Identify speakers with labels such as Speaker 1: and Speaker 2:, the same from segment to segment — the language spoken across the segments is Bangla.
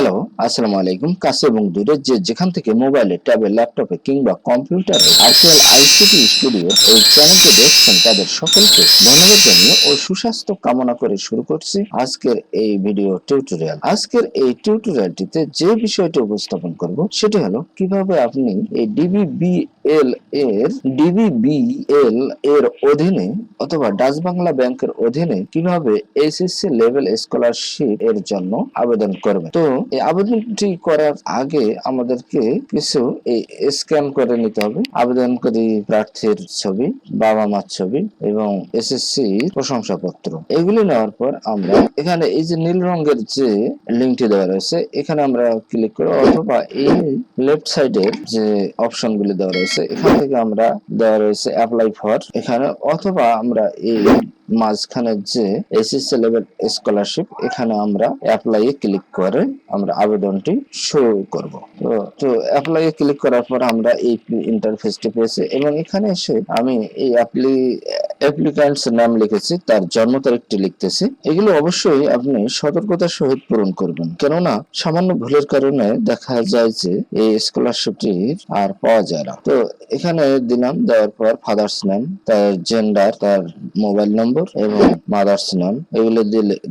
Speaker 1: হ্যালো, আসসালামু আলাইকুম। কাছে এবং দূরে যে যেখান থেকে মোবাইলে, ট্যাবে, ল্যাপটপে কিংবা কম্পিউটারে আরটিএল আইসিটি স্টুডিও এই চ্যানেলটি দেখছেন তাদের সকলকে ধন্যবাদ জানিয়ে ও সুস্বাস্থ্য কামনা করে শুরু করছি আজকের এই ভিডিও টিউটোরিয়াল। আজকের এই টিউটোরিয়ালটিতে যে বিষয়টি উপস্থাপন করব সেটি হলো কিভাবে আপনি এই ডিবিবিএল এর অধীনে অথবা ডাচ বাংলা ব্যাংকের অধীনে কিভাবে এসএসসি লেভেল স্কলারশিপ এর জন্য আবেদন করবেন। তো এই আবেদনটি করার আগে আমাদেরকে কিছু স্ক্যান করে নিতে হবে। আবেদনকারী প্রার্থীর ছবি, বাবা মার ছবি এবং এসএসসি প্রশংসাপত্র। এগুলি নেওয়ার পর আমরা এখানে এই যে নীল রঙের যে লিঙ্কটি দেওয়া রয়েছে এখানে আমরা ক্লিক করে অথবা এই লেফট সাইডের যে অপশনগুলি দেওয়া রয়েছে এখান থেকে আমরা দেওয়া রয়েছে অ্যাপ্লাই ফর এখানে, অথবা আমরা এই মাঝখানে যে এসএসসি লেভেল স্কলারশিপ এখানে আমরা অ্যাপ্লাই এ ক্লিক করে আমরা আবেদনটি শুরু করব। তো অ্যাপ্লাই এ ক্লিক করার পর আমরা এই ইন্টারফেসটি পেয়েছি এবং এখানে এসে আমি এই অ্যাপ্লিক্যান্টস নাম লিখেছি, তার জন্ম তারিখটি লিখতেছি। এগুলো অবশ্যই আপনি সতর্কতার সহিত পূরণ করবেন, কেননা সামান্য ভুলের কারণে দেখা যায় যে এই স্কলারশিপটি আর পাওয়া যায় না। তো এখানে দিলাম, দেওয়ার পর ফাদার্স নেম, তার জেন্ডার, তার মোবাইল নম্বর এবং মাদার্স নেম এগুলো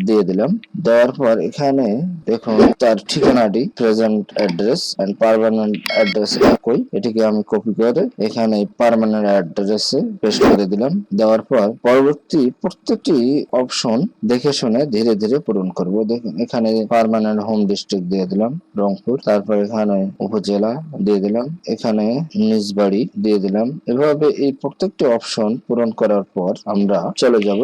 Speaker 1: দিয়ে দিলাম। দেওয়ার পর এখানে দেখুন তার ঠিকানাটি present address and permanent address একই, এটিকে আমি কপি করে এখানে পার্মানেন্ট অ্যাড্রেসে পেস্ট করে দিলাম। দেওয়ার পর পরবর্তী প্রত্যেকটি অপশন দেখে শুনে ধীরে ধীরে পূরণ করব। দেখুন এখানে পার্মানেন্ট হোম ডিস্ট্রিক্ট দিয়ে দিলাম রংপুর, তারপর এখানে উপজেলা দিয়ে দিলাম, এখানে নিজ বাড়ি দিয়ে দিলাম। এভাবে এই প্রত্যেকটি অপশন পূরণ করার পর আমরা চলে যাব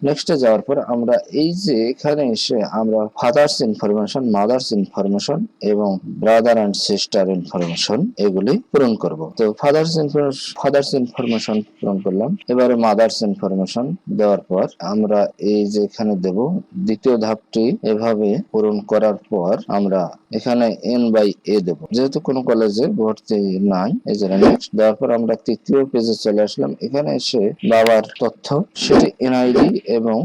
Speaker 1: নেক্সটে যাওয়ার পর আমরা এই যে এখানে এসে আমরা ফাদার্স ইনফরমেশন, মাদার্স ইনফরমেশন এবং ব্রাদার এন্ড সিস্টার ইনফরমেশন এগুলি পূরণ করব। তো ফাদার্স ইনফরমেশন পূরণ করলাম। এবারে মাদার্স ইনফরমেশন দেওয়ার পর আমরা এই যে এখানে দেব দ্বিতীয় ধাপটি। এভাবে পূরণ করার পর আমরা এখানে N/A দেব, যেহেতু কোনো কলেজে ভর্তি নাই এই জন্য নেক্সট দেওয়ার পর আমরা তৃতীয় পেজে চলে আসলাম। এখানে এসে বাবার তথ্য সেটি এনআইডি এবং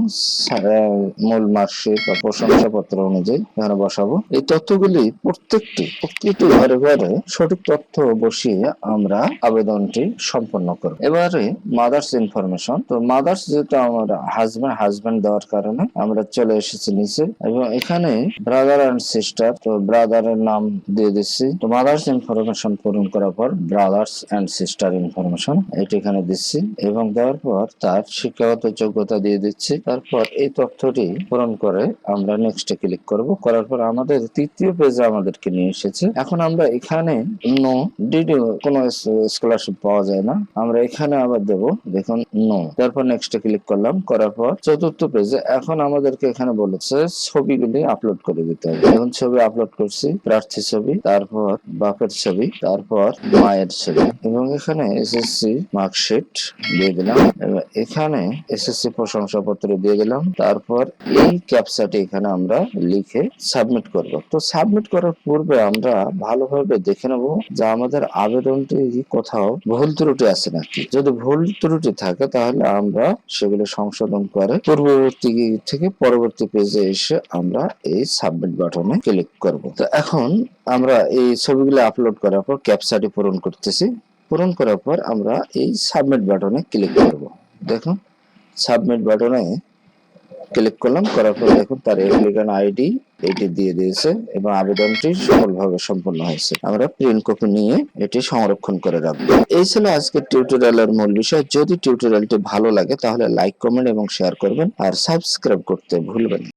Speaker 1: মূল মার্কশিট বা প্রশংসাপত্র অনুযায়ী এখানে বসাবো। এই তথ্যগুলি প্রত্যেকটি ঘরে ঘরে সঠিক তথ্য বসিয়ে আমরা আবেদনটি সম্পন্ন করব। এবারে মাদার্স ইনফরমেশন। তো মাদার্স যেহেতু আমার হাজবেন্ড দেওয়ার কারণে আমরা চলে এসেছি নিচে এবং এখানে ব্রাদার এন্ড সিস্টার, তো ব্রাদারের নাম দিয়ে দিচ্ছি। তো মাদার্স ইনফরমেশন পূরণ করার পর ব্রাদার্স এন্ড সিস্টার ইনফরমেশন এটি এখানে দিচ্ছি এবং দেওয়ার পর তার শিক্ষাগত যোগ্যতা দিয়ে দিচ্ছি। তারপর এই তথ্যটি পূরণ করে আমরা নেক্সটে ক্লিক করব। করার পর আমাদের তৃতীয় পেজে আমাদেরকে নিয়ে এসেছে। এখন আমরা এখানে নো কোনো স্কলারশিপ পাওয়া যায় না, আমরা এখানে আবার দেব, দেখুন নো। তারপর নেক্সটে ক্লিক করলাম। করার পর চতুর্থ পেজে এখন আমাদেরকে এখানে বলেছে ছবিগুলি আপলোড করে দিতে হবে। এখন ছবি আপলোড করছি, প্রার্থী ছবি, তারপর বাপের ছবি, তারপর মায়ের ছবি এবং এখানে এসএসসি মার্কশিট দিয়ে দিলাম। এখানে এসএসসি প্রশংসাপত্র দিয়ে দিলাম। তারপর এই ক্যাপচাটি এখানে আমরা লিখে সাবমিট করব। তো সাবমিট করার পূর্বে আমরা ভালোভাবে দেখে নেব যে আমাদের আবেদনটি কোথাও ভুল ত্রুটি আছে নাকি। যদি ভুল ত্রুটি থাকে তাহলে আমরা সেগুলো সংশোধন করে পূর্ববর্তী থেকে পরবর্তী পেজে এসে আমরা এই সাবমিট বাটনে ক্লিক করব। তো এখন আমরা এই ছবিগুলো আপলোড করার পর ক্যাপচাটি পূরণ করতেছি। পূরণ করার পর আমরা এই সাবমিট বাটনে ক্লিক করব। দেখুন সাবমিট বাটনে ক্লিক করলাম। করার পর দেখুন তার অ্যাপ্লিকেন্ট আইডি এটি দিয়ে দিয়েছে এবং আবেদনটি সফলভাবে সম্পন্ন হয়েছে। আমরা প্রিন্ট কপি নিয়ে এটি সংরক্ষণ করে রাখবো। এই ছিল আজকের টিউটোরিয়ালের মূল বিষয়। যদি টিউটোরিয়ালটি ভালো লাগে তাহলে লাইক, কমেন্ট এবং শেয়ার করবেন আর সাবস্ক্রাইব করতে ভুলবেন না।